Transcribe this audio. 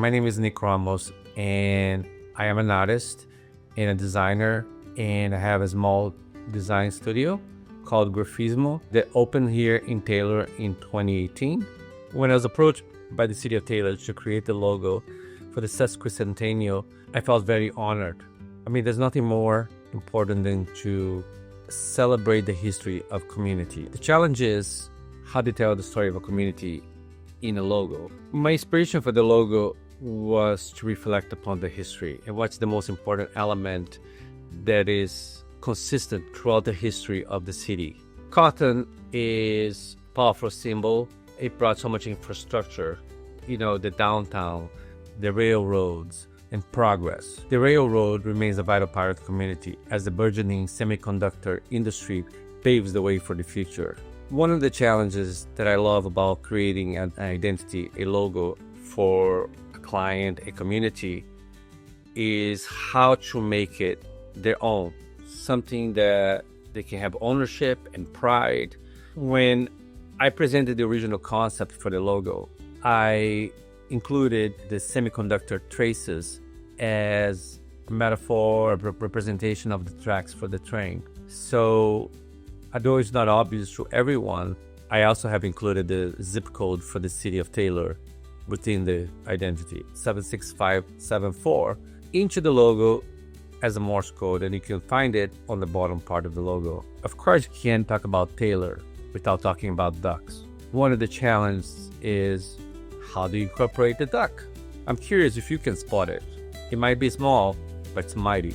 my name is Nick Ramos, and I am an artist and a designer, and I have a small design studio called Graphismo that opened here in Taylor in 2018. When I was approached by the city of Taylor to create the logo for the Sesquicentennial, I felt very honored. I mean, there's nothing more important than to celebrate the history of community. The challenge is how to tell the story of a community in a logo. My inspiration for the logo was to reflect upon the history and what's the most important element that is consistent throughout the history of the city. Cotton is a powerful symbol. It brought so much infrastructure, the downtown, the railroads, and progress. The railroad remains a vital part of the community as the burgeoning semiconductor industry paves the way for the future. One of the challenges that I love about creating an identity, a logo for a client, a community, is how to make it their own. Something that they can have ownership and pride. When I presented the original concept for the logo, I included the semiconductor traces as a metaphor, a representation of the tracks for the train. So, although it's not obvious to everyone, I also have included the zip code for the city of Taylor within the identity, 76574, into the logo as a Morse code, and you can find it on the bottom part of the logo. Of course, you can't talk about Taylor without talking about ducks. One of the challenges is how do you incorporate the duck? I'm curious if you can spot it. It might be small, but it's mighty.